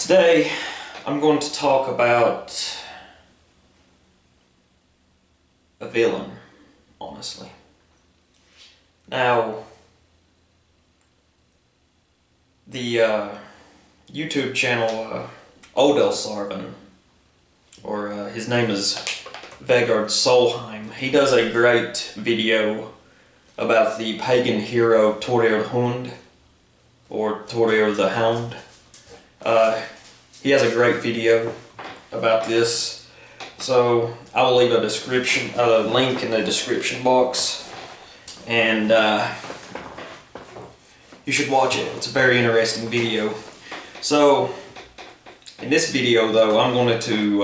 Today, I'm going to talk about a villain, honestly. Now, the YouTube channel Odelsarven, or his name is Vegard Solheim, he does a great video about the pagan hero Thorir Hund, or Thorir the Hound. He has a great video about this, so I will leave a link in the description box, and you should watch it. It's a very interesting video. So, in this video though, I'm going to,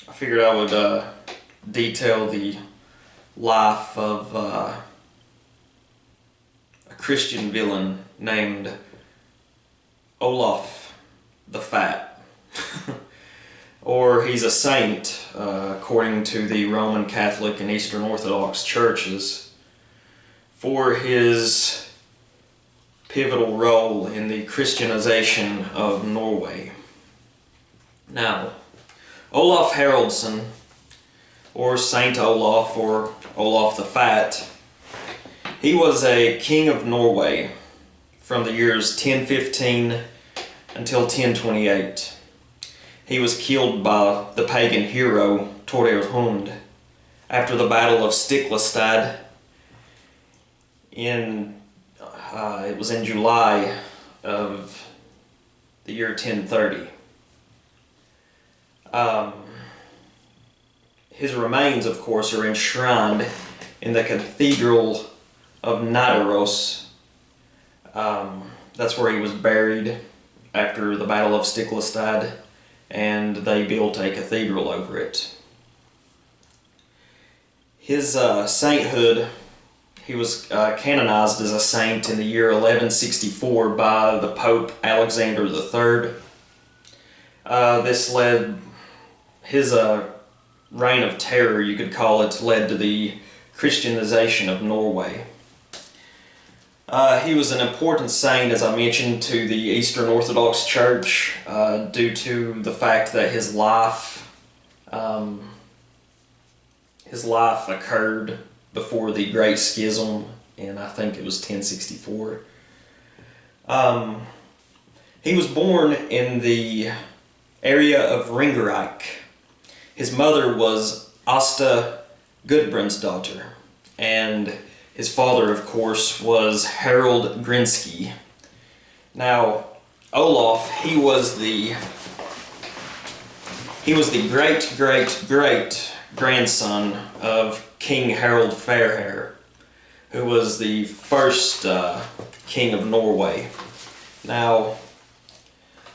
I figured I would detail the life of a Christian villain named Olaf the Fat. Or he's a saint, according to the Roman Catholic and Eastern Orthodox churches, for his pivotal role in the Christianization of Norway. Now, Olaf Haraldsson, or Saint Olaf, or Olaf the Fat, he was a king of Norway from the years 1015 until 1028. He was killed by the pagan hero Thorir Hund after the Battle of Stiklestad it was in July of the year 1030. His remains, of course, are enshrined in the Cathedral of Nidaros. That's where he was buried after the Battle of Stiklestad, and they built a cathedral over it. His sainthood, he was canonized as a saint in the year 1164 by the Pope Alexander III. This led, his reign of terror, you could call it, led to the Christianization of Norway. He was an important saint, as I mentioned, to the Eastern Orthodox Church due to the fact that his life occurred before the Great Schism in, I think it was 1064. He was born in the area of Ringerike. His mother was Asta Gudbrandsdottir, and his father, of course, was Harald Grinsky. Now, Olaf, he was the great grandson of King Harald Fairhair, who was the first king of Norway. Now,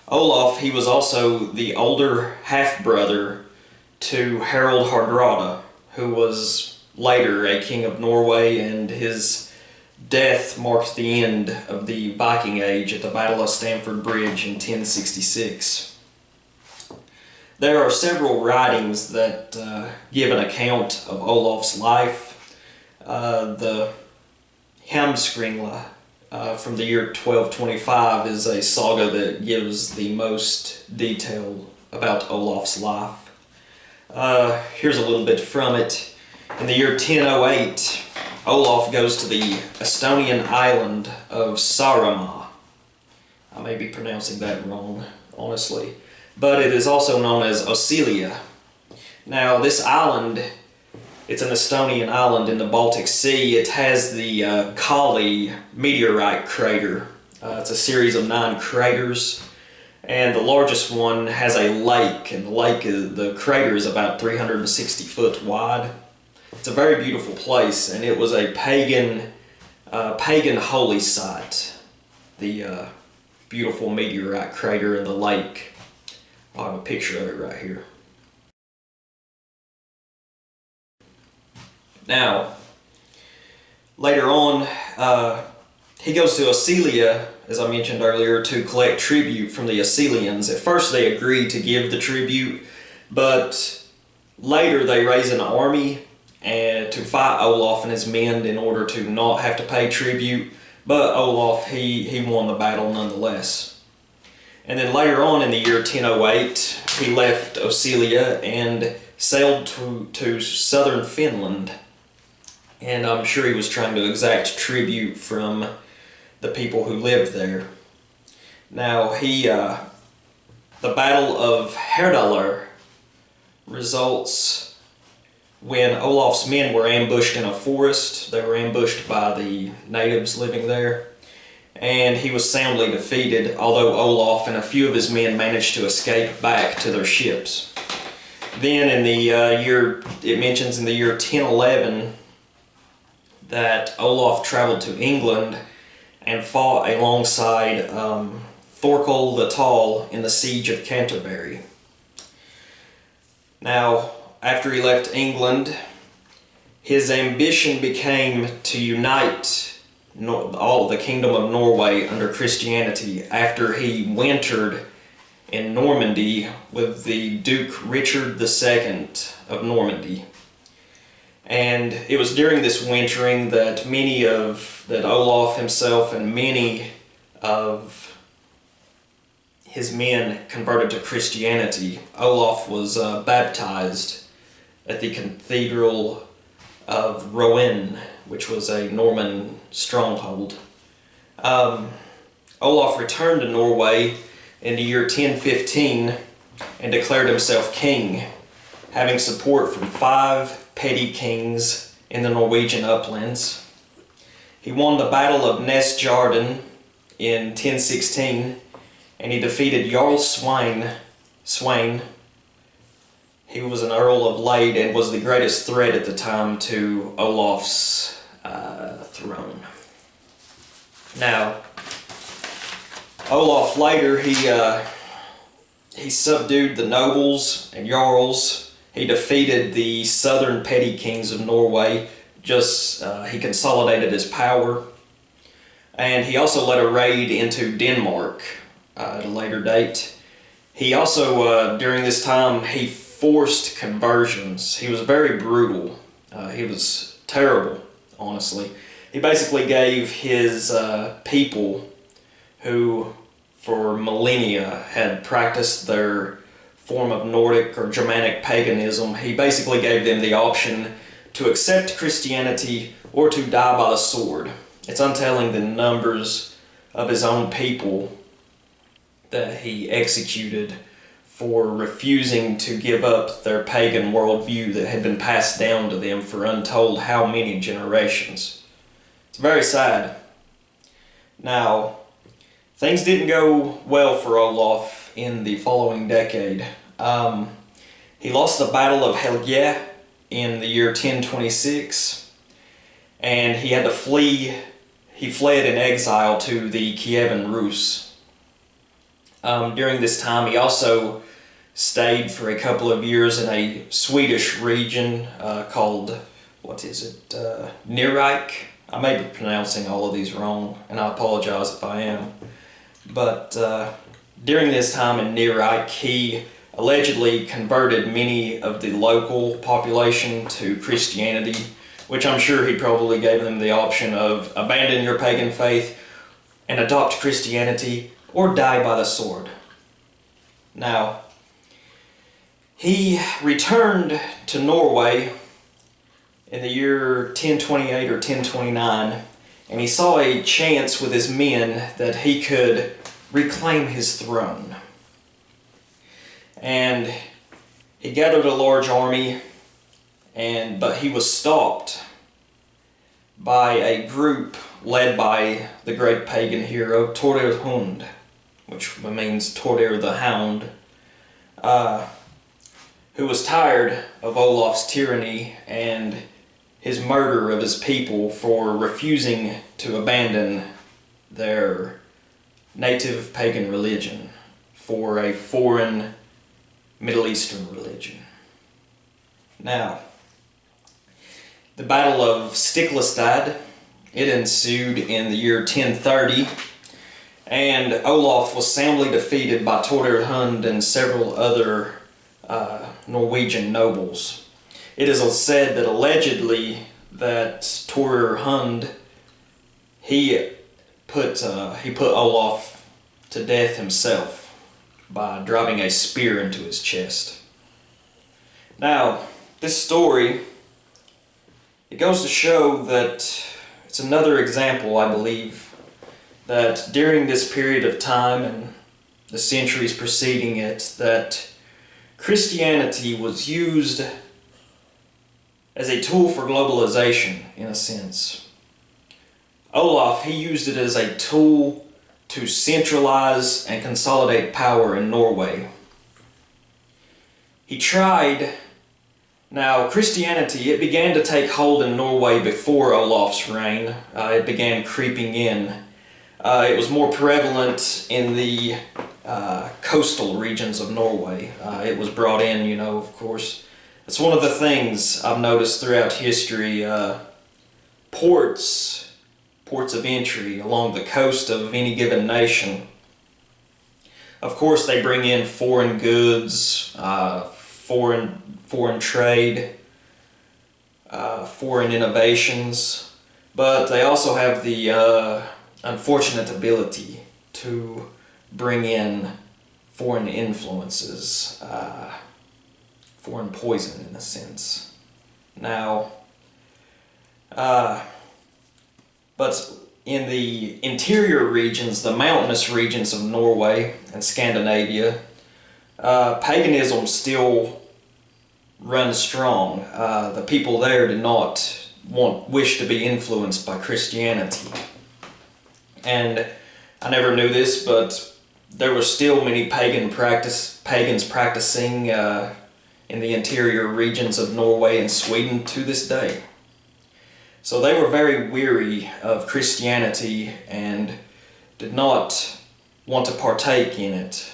Olaf, he was also the older half-brother to Harald Hardrada, who was later a king of Norway, and his death marked the end of the Viking Age at the Battle of Stamford Bridge in 1066. There are several writings that give an account of Olaf's life. The Heimskringla from the year 1225 is a saga that gives the most detail about Olaf's life. Here's a little bit from it. In the year 1008, Olaf goes to the Estonian island of Saaremaa. I may be pronouncing that wrong, honestly, but it is also known as Osilia. Now, this island, it's an Estonian island in the Baltic Sea. It has the Kali meteorite crater. It's a series of 9 craters, and the largest one has a lake, and the crater is about 360 foot wide. It's a very beautiful place, and it was a pagan holy site, the beautiful meteorite crater in the lake. I'll have a picture of it right here. Now, later on, he goes to Osilia, as I mentioned earlier, to collect tribute from the Osilians. At first they agree to give the tribute, but later they raise an army and to fight Olaf and his men in order to not have to pay tribute, but Olaf, he won the battle nonetheless. And then later on in the year 1008, he left Osilia and sailed to southern Finland. And I'm sure he was trying to exact tribute from the people who lived there. Now, the Battle of Herdalar results when Olaf's men were ambushed in a forest. They were ambushed by the natives living there, and he was soundly defeated, although Olaf and a few of his men managed to escape back to their ships. Then in the it mentions in the year 1011 that Olaf traveled to England and fought alongside Thorkel the Tall in the Siege of Canterbury. Now, after he left England, his ambition became to unite all the Kingdom of Norway under Christianity after he wintered in Normandy with the Duke Richard II of Normandy. And it was during this wintering that that Olaf himself and many of his men converted to Christianity. Olaf was baptized at the Cathedral of Rouen, which was a Norman stronghold. Olaf returned to Norway in the year 1015 and declared himself king, having support from 5 petty kings in the Norwegian uplands. He won the Battle of Nesjardin in 1016, and he defeated Jarl Sweyn. He was an Earl of Lade and was the greatest threat at the time to Olaf's throne. Now, Olaf later, he subdued the nobles and jarls. He defeated the southern petty kings of Norway. He consolidated his power. And he also led a raid into Denmark at a later date. He also, during this time, he forced conversions. He was very brutal. He was terrible, honestly. He basically gave his people who for millennia had practiced their form of Nordic or Germanic paganism, he basically gave them the option to accept Christianity or to die by the sword. It's untelling the numbers of his own people that he executed for refusing to give up their pagan worldview that had been passed down to them for untold how many generations. It's very sad. Now, things didn't go well for Olaf in the following decade. He lost the Battle of Helge in the year 1026, and he had to flee. He fled in exile to the Kievan Rus. During this time, he also stayed for a couple of years in a Swedish region called, Nirike? I may be pronouncing all of these wrong, and I apologize if I am. But during this time in Nirike, he allegedly converted many of the local population to Christianity, which I'm sure he probably gave them the option of abandon your pagan faith and adopt Christianity or die by the sword. Now, he returned to Norway in the year 1028 or 1029, and he saw a chance with his men that he could reclaim his throne. And he gathered a large army, but he was stopped by a group led by the great pagan hero Tordir Hund, which means Tordir the Hound, who was tired of Olaf's tyranny and his murder of his people for refusing to abandon their native pagan religion for a foreign Middle Eastern religion. Now, the Battle of Stiklestad, it ensued in the year 1030, and Olaf was soundly defeated by Tordir Hund and several other Norwegian nobles. It is said that allegedly that Tordir Hund, he put Olaf to death himself by driving a spear into his chest. Now, this story, it goes to show that it's another example, I believe, that during this period of time and the centuries preceding it, that Christianity was used as a tool for globalization, in a sense. Olaf, he used it as a tool to centralize and consolidate power in Norway. He tried. Now, Christianity, it began to take hold in Norway before Olaf's reign. It began creeping in. It was more prevalent in the coastal regions of Norway. It was brought in, of course. It's one of the things I've noticed throughout history. Ports of entry along the coast of any given nation. Of course, they bring in foreign goods, foreign trade, foreign innovations, but they also have the unfortunate ability to bring in foreign influences, foreign poison in a sense. Now, but in the interior regions, the mountainous regions of Norway and Scandinavia, paganism still runs strong. The people there did not wish to be influenced by Christianity. And I never knew this, but there were still many pagans practicing in the interior regions of Norway and Sweden to this day. So they were very weary of Christianity and did not want to partake in it.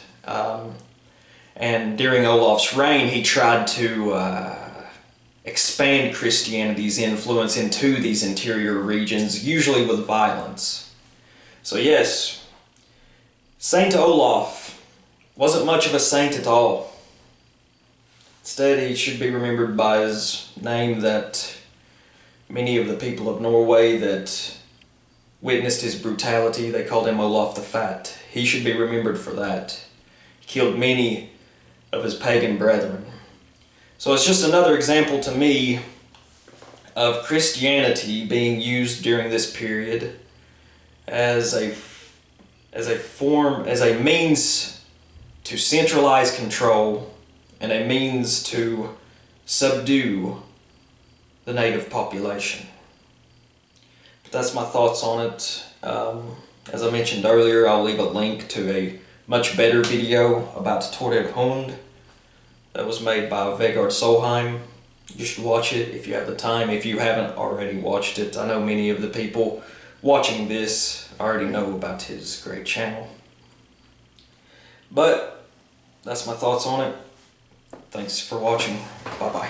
And during Olaf's reign, he tried to expand Christianity's influence into these interior regions, usually with violence. So yes, Saint Olaf wasn't much of a saint at all. Instead, he should be remembered by his name that many of the people of Norway that witnessed his brutality, they called him Olaf the Fat. He should be remembered for that. He killed many of his pagan brethren. So it's just another example to me of Christianity being used during this period as a means to centralize control and a means to subdue the native population. But that's my thoughts on it. As I mentioned earlier, I'll leave a link to a much better video about Torred Hund that was made by Vegard Solheim. You should watch it if you have the time, if you haven't already watched it. I know many of the people watching this already know about his great channel. But that's my thoughts on it. Thanks for watching. Bye-bye.